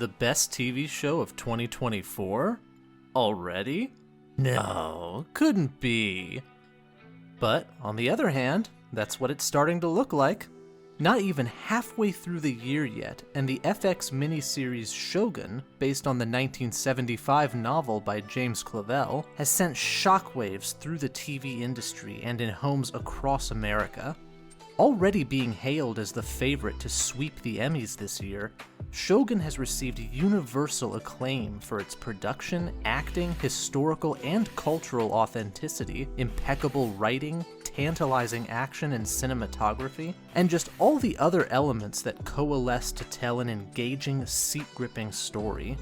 The best TV show of 2024? Already? No, couldn't be. But, on the other hand, that's what it's starting to look like. Not even halfway through the year yet, and the FX miniseries Shōgun, based on the 1975 novel by James Clavell, has sent shockwaves through the TV industry and in homes across America. Already being hailed as the favorite to sweep the Emmys this year, Shōgun has received universal acclaim for its production, acting, historical, and cultural authenticity, impeccable writing, tantalizing action and cinematography, and just all the other elements that coalesce to tell an engaging, seat-gripping story.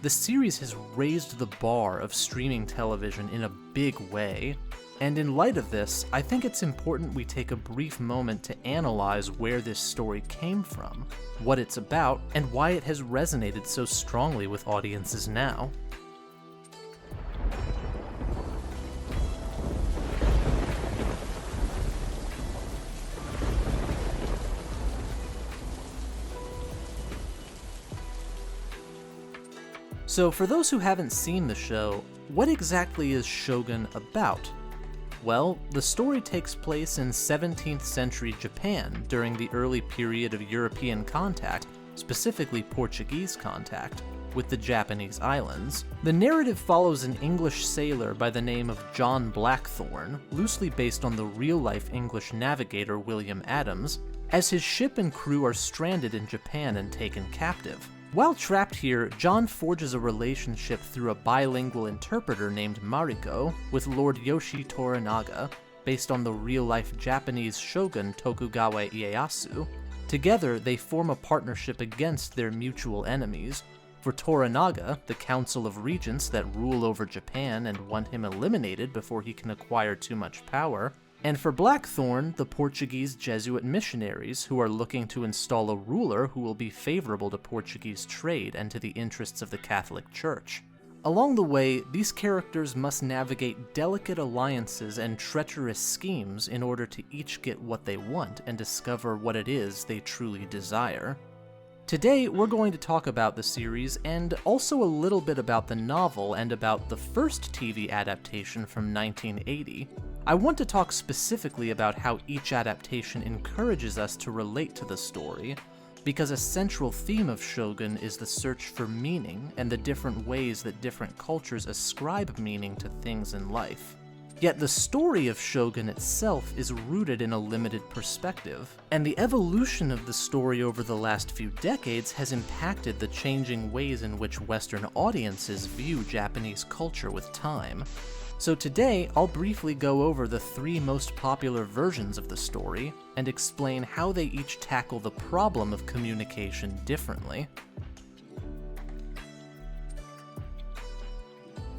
The series has raised the bar of streaming television in a big way, and in light of this, I think it's important we take a brief moment to analyze where this story came from, what it's about, and why it has resonated so strongly with audiences now. So for those who haven't seen the show, what exactly is Shōgun about? Well, the story takes place in 17th century Japan during the early period of European contact, specifically Portuguese contact, with the Japanese islands. The narrative follows an English sailor by the name of John Blackthorne, loosely based on the real-life English navigator William Adams, as his ship and crew are stranded in Japan and taken captive. While trapped here, John forges a relationship through a bilingual interpreter named Mariko with Lord Yoshi Toranaga, based on the real-life Japanese shogun Tokugawa Ieyasu. Together, they form a partnership against their mutual enemies. For Toranaga, the Council of Regents that rule over Japan and want him eliminated before he can acquire too much power. And for Blackthorne, the Portuguese Jesuit missionaries who are looking to install a ruler who will be favorable to Portuguese trade and to the interests of the Catholic Church. Along the way, these characters must navigate delicate alliances and treacherous schemes in order to each get what they want and discover what it is they truly desire. Today, we're going to talk about the series and also a little bit about the novel and about the first TV adaptation from 1980. I want to talk specifically about how each adaptation encourages us to relate to the story, because a central theme of Shōgun is the search for meaning and the different ways that different cultures ascribe meaning to things in life. Yet the story of Shōgun itself is rooted in a limited perspective, and the evolution of the story over the last few decades has impacted the changing ways in which Western audiences view Japanese culture with time. So today, I'll briefly go over the three most popular versions of the story, and explain how they each tackle the problem of communication differently.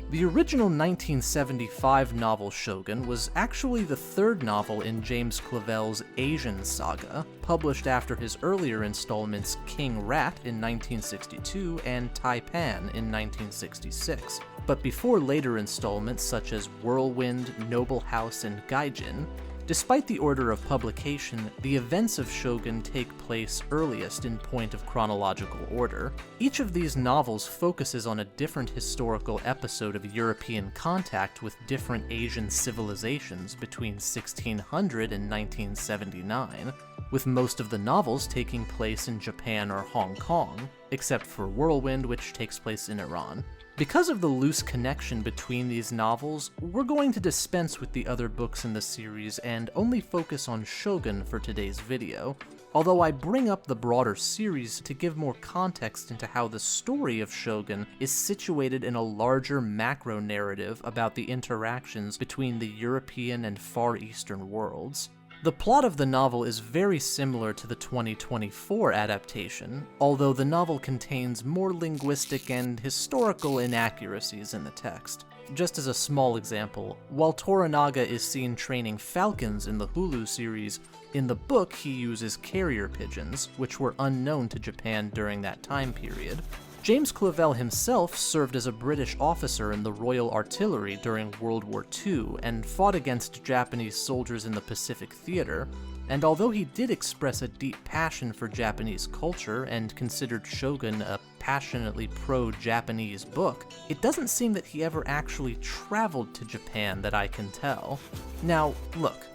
The original 1975 novel Shōgun was actually the third novel in James Clavell's Asian saga, published after his earlier installments King Rat in 1962 and Taipan in 1966, but before later installments such as Whirlwind, Noble House, and Gaijin. Despite the order of publication, the events of Shōgun take place earliest in point of chronological order. Each of these novels focuses on a different historical episode of European contact with different Asian civilizations between 1600 and 1979, with most of the novels taking place in Japan or Hong Kong, except for Whirlwind, which takes place in Iran. Because of the loose connection between these novels, we're going to dispense with the other books in the series and only focus on Shōgun for today's video, although I bring up the broader series to give more context into how the story of Shōgun is situated in a larger macro narrative about the interactions between the European and Far Eastern worlds. The plot of the novel is very similar to the 2024 adaptation, although the novel contains more linguistic and historical inaccuracies in the text. Just as a small example, while Toranaga is seen training falcons in the Hulu series, in the book he uses carrier pigeons, which were unknown to Japan during that time period. James Clavell himself served as a British officer in the Royal Artillery during World War II and fought against Japanese soldiers in the Pacific Theater, and although he did express a deep passion for Japanese culture and considered Shōgun a passionately pro-Japanese book, it doesn't seem that he ever actually traveled to Japan that I can tell. Now, look,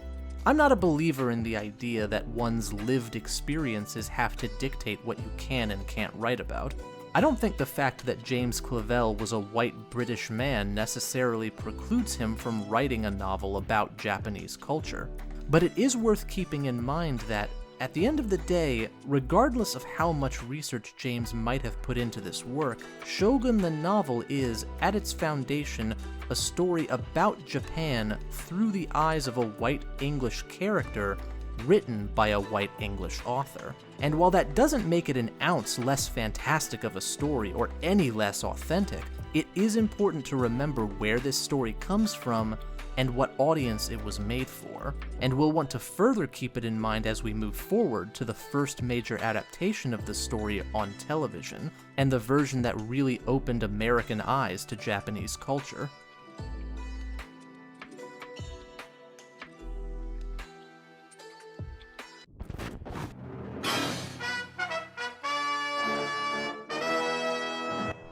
I'm not a believer in the idea that one's lived experiences have to dictate what you can and can't write about. I don't think the fact that James Clavell was a white British man necessarily precludes him from writing a novel about Japanese culture. But it is worth keeping in mind that, at the end of the day, regardless of how much research James might have put into this work, Shōgun the novel is, at its foundation, a story about Japan through the eyes of a white English character written by a white English author. And while that doesn't make it an ounce less fantastic of a story or any less authentic, it is important to remember where this story comes from and what audience it was made for, and we'll want to further keep it in mind as we move forward to the first major adaptation of the story on television, and the version that really opened American eyes to Japanese culture.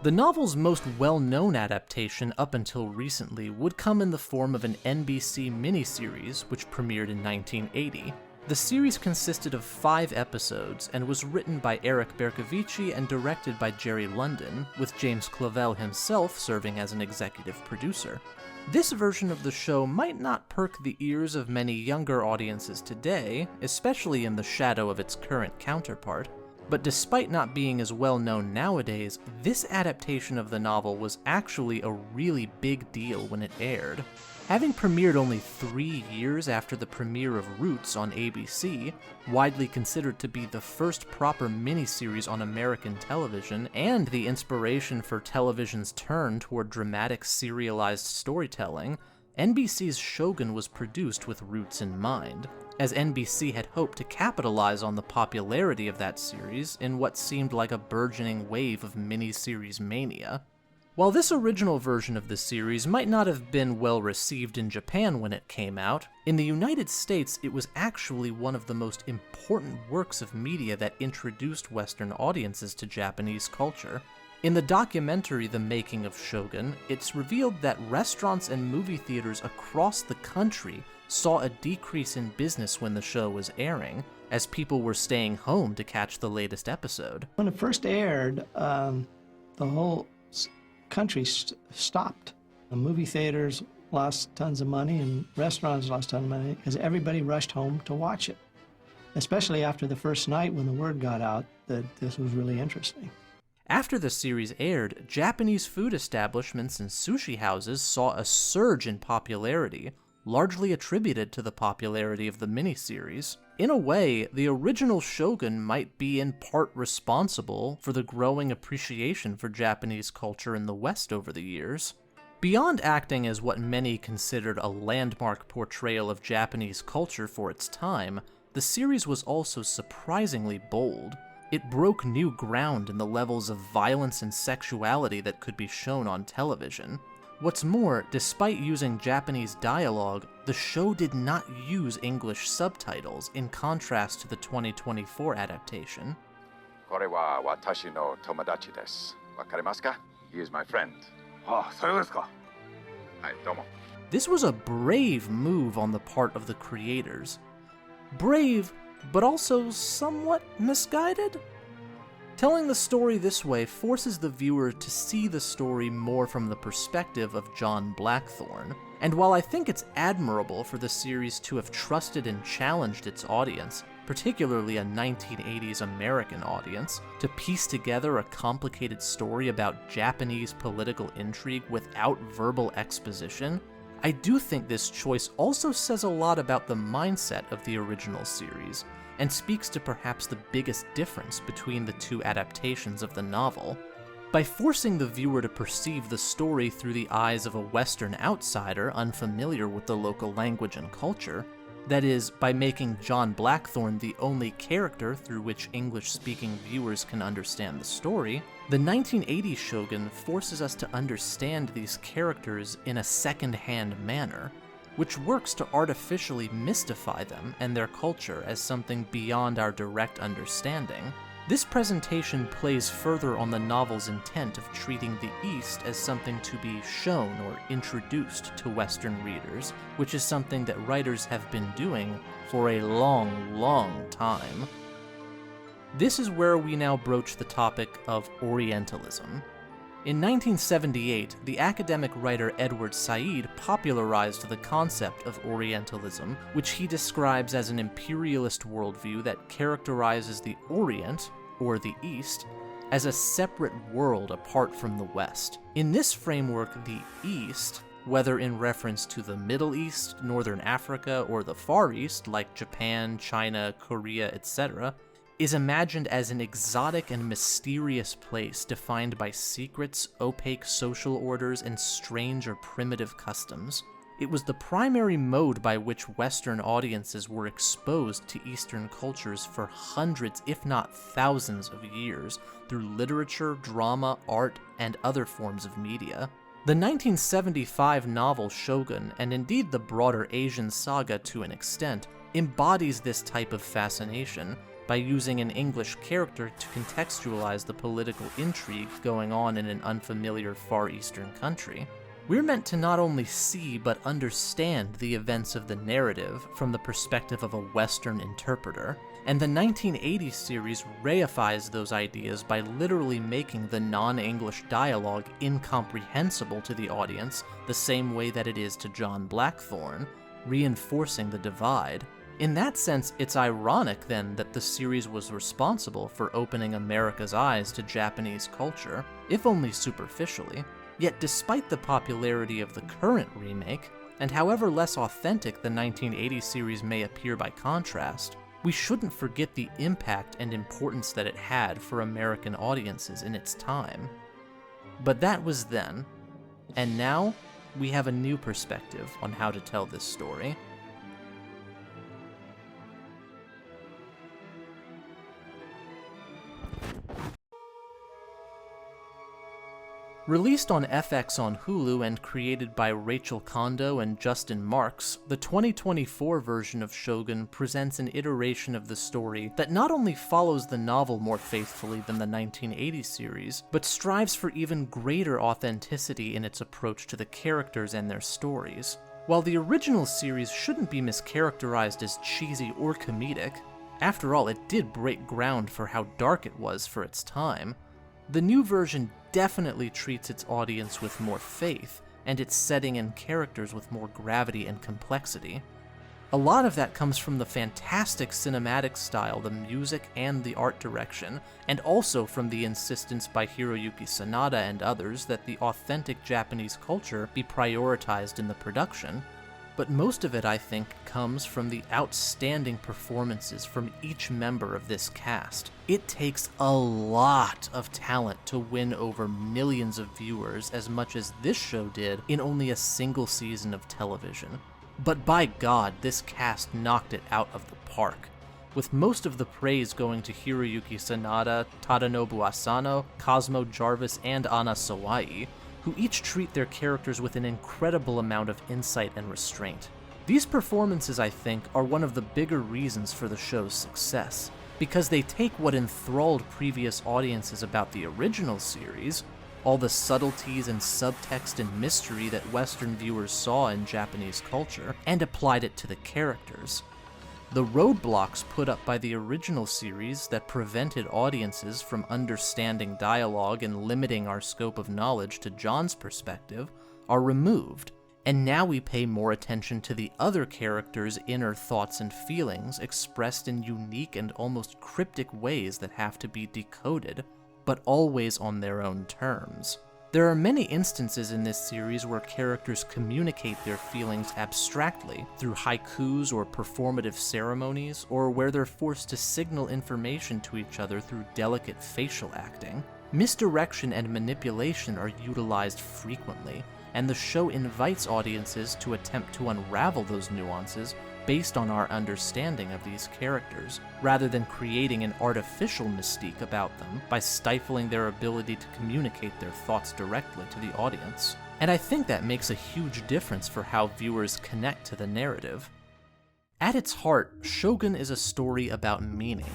The novel's most well-known adaptation up until recently would come in the form of an NBC miniseries, which premiered in 1980. The series consisted of 5 episodes and was written by Eric Bercovici and directed by Jerry London, with James Clavell himself serving as an executive producer. This version of the show might not perk the ears of many younger audiences today, especially in the shadow of its current counterpart. But despite not being as well known nowadays, this adaptation of the novel was actually a really big deal when it aired. Having premiered only 3 years after the premiere of Roots on ABC, widely considered to be the first proper miniseries on American television and the inspiration for television's turn toward dramatic serialized storytelling, NBC's Shogun was produced with Roots in mind, as NBC had hoped to capitalize on the popularity of that series in what seemed like a burgeoning wave of miniseries mania. While this original version of the series might not have been well received in Japan when it came out, in the United States it was actually one of the most important works of media that introduced Western audiences to Japanese culture. In the documentary The Making of Shōgun, it's revealed that restaurants and movie theaters across the country saw a decrease in business when the show was airing, as people were staying home to catch the latest episode. When it first aired, the whole country stopped. The movie theaters lost tons of money and restaurants lost tons of money because everybody rushed home to watch it, especially after the first night when the word got out that this was really interesting. After the series aired, Japanese food establishments and sushi houses saw a surge in popularity, largely attributed to the popularity of the miniseries. In a way, the original Shōgun might be in part responsible for the growing appreciation for Japanese culture in the West over the years. Beyond acting as what many considered a landmark portrayal of Japanese culture for its time, the series was also surprisingly bold. It broke new ground in the levels of violence and sexuality that could be shown on television. What's more, despite using Japanese dialogue, the show did not use English subtitles, in contrast to the 2024 adaptation. これは私の友達です。わかりますか? He is my friend. そうですか。はい、どうも。This was a brave move on the part of the creators. Brave, but also somewhat misguided? Telling the story this way forces the viewer to see the story more from the perspective of John Blackthorne, and while I think it's admirable for the series to have trusted and challenged its audience, particularly a 1980s American audience, to piece together a complicated story about Japanese political intrigue without verbal exposition, I do think this choice also says a lot about the mindset of the original series, and speaks to perhaps the biggest difference between the two adaptations of the novel. By forcing the viewer to perceive the story through the eyes of a Western outsider unfamiliar with the local language and culture, That is, by making John Blackthorne the only character through which English-speaking viewers can understand the story, the 1980s Shogun forces us to understand these characters in a second-hand manner, which works to artificially mystify them and their culture as something beyond our direct understanding. This presentation plays further on the novel's intent of treating the East as something to be shown or introduced to Western readers, which is something that writers have been doing for a long, long time. This is where we now broach the topic of Orientalism. In 1978, the academic writer Edward Said popularized the concept of Orientalism, which he describes as an imperialist worldview that characterizes the Orient, or the East, as a separate world apart from the West. In this framework, the East, whether in reference to the Middle East, Northern Africa, or the Far East, like Japan, China, Korea, etc., is imagined as an exotic and mysterious place defined by secrets, opaque social orders, and strange or primitive customs. It was the primary mode by which Western audiences were exposed to Eastern cultures for hundreds, if not thousands of years, through literature, drama, art, and other forms of media. The 1975 novel Shōgun, and indeed the broader Asian saga to an extent, embodies this type of fascination, by using an English character to contextualize the political intrigue going on in an unfamiliar Far Eastern country. We're meant to not only see but understand the events of the narrative from the perspective of a Western interpreter, and the 1980s series reifies those ideas by literally making the non-English dialogue incomprehensible to the audience the same way that it is to John Blackthorne, reinforcing the divide. In that sense, it's ironic then that the series was responsible for opening America's eyes to Japanese culture, if only superficially. Yet despite the popularity of the current remake, and however less authentic the 1980 series may appear by contrast, we shouldn't forget the impact and importance that it had for American audiences in its time. But that was then, and now we have a new perspective on how to tell this story. Released on FX on Hulu and created by Rachel Kondo and Justin Marks, the 2024 version of Shōgun presents an iteration of the story that not only follows the novel more faithfully than the 1980 series, but strives for even greater authenticity in its approach to the characters and their stories. While the original series shouldn't be mischaracterized as cheesy or comedic, after all, it did break ground for how dark it was for its time, the new version definitely treats its audience with more faith, and its setting and characters with more gravity and complexity. A lot of that comes from the fantastic cinematic style, the music, and the art direction, and also from the insistence by Hiroyuki Sanada and others that the authentic Japanese culture be prioritized in the production. But most of it, I think, comes from the outstanding performances from each member of this cast. It takes a lot of talent to win over millions of viewers as much as this show did in only a single season of television. But by God, this cast knocked it out of the park, with most of the praise going to Hiroyuki Sanada, Tadanobu Asano, Cosmo Jarvis, and Anna Sawai, who each treat their characters with an incredible amount of insight and restraint. These performances, I think, are one of the bigger reasons for the show's success, because they take what enthralled previous audiences about the original series, all the subtleties and subtext and mystery that Western viewers saw in Japanese culture, and applied it to the characters. The roadblocks put up by the original series that prevented audiences from understanding dialogue and limiting our scope of knowledge to John's perspective are removed, and now we pay more attention to the other characters' inner thoughts and feelings expressed in unique and almost cryptic ways that have to be decoded, but always on their own terms. There are many instances in this series where characters communicate their feelings abstractly through haikus or performative ceremonies, or where they're forced to signal information to each other through delicate facial acting. Misdirection and manipulation are utilized frequently, and the show invites audiences to attempt to unravel those nuances based on our understanding of these characters, rather than creating an artificial mystique about them by stifling their ability to communicate their thoughts directly to the audience. And I think that makes a huge difference for how viewers connect to the narrative. At its heart, Shōgun is a story about meaning,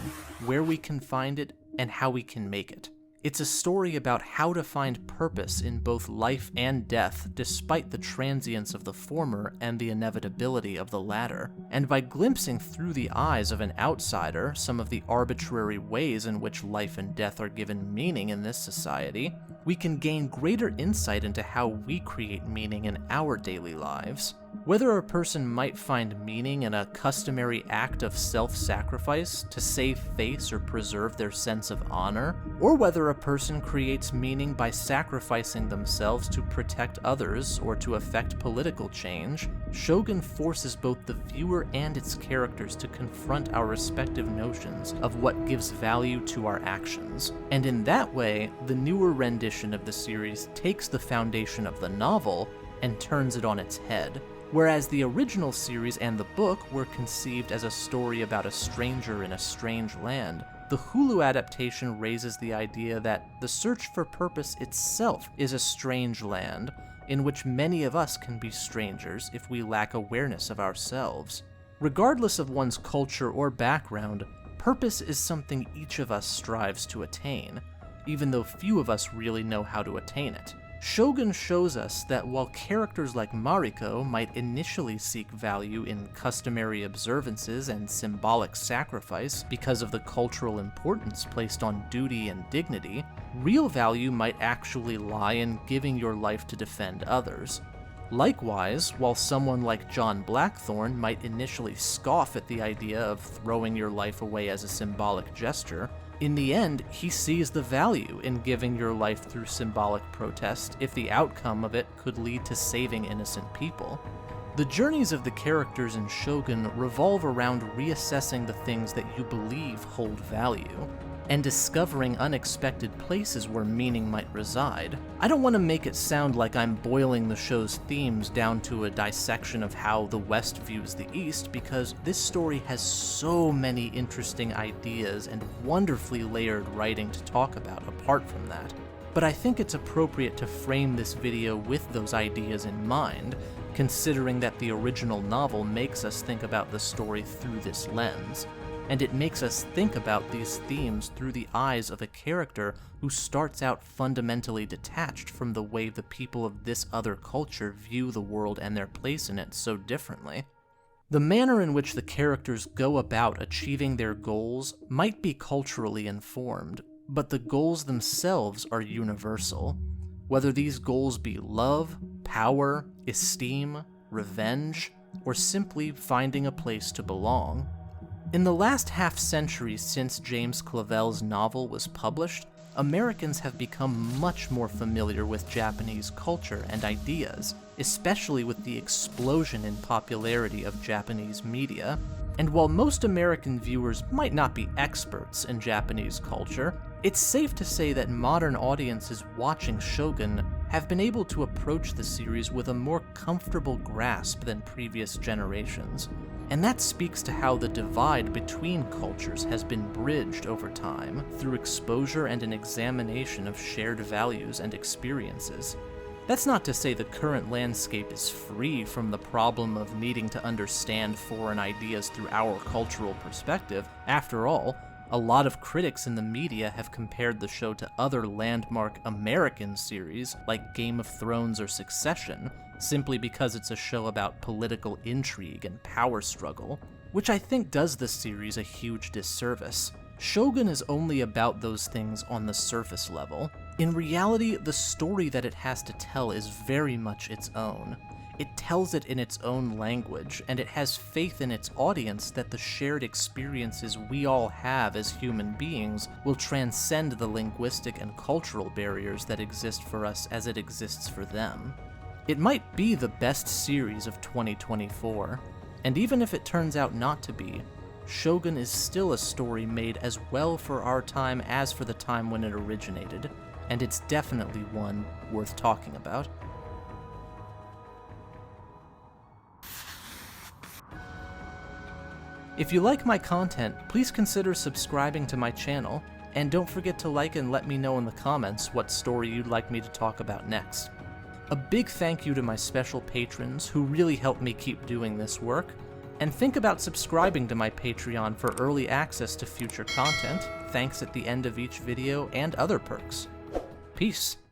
where we can find it, and how we can make it. It's a story about how to find purpose in both life and death, despite the transience of the former and the inevitability of the latter. And by glimpsing through the eyes of an outsider some of the arbitrary ways in which life and death are given meaning in this society, we can gain greater insight into how we create meaning in our daily lives. Whether a person might find meaning in a customary act of self-sacrifice to save face or preserve their sense of honor, or whether a person creates meaning by sacrificing themselves to protect others or to effect political change, Shōgun forces both the viewer and its characters to confront our respective notions of what gives value to our actions. And in that way, the newer rendition of the series takes the foundation of the novel and turns it on its head. Whereas the original series and the book were conceived as a story about a stranger in a strange land, the Hulu adaptation raises the idea that the search for purpose itself is a strange land, in which many of us can be strangers if we lack awareness of ourselves. Regardless of one's culture or background, purpose is something each of us strives to attain, even though few of us really know how to attain it. Shōgun shows us that while characters like Mariko might initially seek value in customary observances and symbolic sacrifice because of the cultural importance placed on duty and dignity, real value might actually lie in giving your life to defend others. Likewise, while someone like John Blackthorne might initially scoff at the idea of throwing your life away as a symbolic gesture, in the end, he sees the value in giving your life through symbolic protest if the outcome of it could lead to saving innocent people. The journeys of the characters in Shōgun revolve around reassessing the things that you believe hold value, and discovering unexpected places where meaning might reside. I don't want to make it sound like I'm boiling the show's themes down to a dissection of how the West views the East, because this story has so many interesting ideas and wonderfully layered writing to talk about apart from that. But I think it's appropriate to frame this video with those ideas in mind, considering that the original novel makes us think about the story through this lens. And it makes us think about these themes through the eyes of a character who starts out fundamentally detached from the way the people of this other culture view the world and their place in it so differently. The manner in which the characters go about achieving their goals might be culturally informed, but the goals themselves are universal. Whether these goals be love, power, esteem, revenge, or simply finding a place to belong. In the last half-century since James Clavell's novel was published, Americans have become much more familiar with Japanese culture and ideas, especially with the explosion in popularity of Japanese media. And while most American viewers might not be experts in Japanese culture, it's safe to say that modern audiences watching Shōgun have been able to approach the series with a more comfortable grasp than previous generations. And that speaks to how the divide between cultures has been bridged over time through exposure and an examination of shared values and experiences. That's not to say the current landscape is free from the problem of needing to understand foreign ideas through our cultural perspective. After all, a lot of critics in the media have compared the show to other landmark American series like Game of Thrones or Succession, simply because it's a show about political intrigue and power struggle, which I think does the series a huge disservice. Shōgun is only about those things on the surface level. In reality, the story that it has to tell is very much its own. It tells it in its own language, and it has faith in its audience that the shared experiences we all have as human beings will transcend the linguistic and cultural barriers that exist for us as it exists for them. It might be the best series of 2024, and even if it turns out not to be, Shōgun is still a story made as well for our time as for the time when it originated, and it's definitely one worth talking about. If you like my content, please consider subscribing to my channel, and don't forget to like and let me know in the comments what story you'd like me to talk about next. A big thank you to my special patrons who really help me keep doing this work, and think about subscribing to my Patreon for early access to future content, thanks at the end of each video, and other perks. Peace.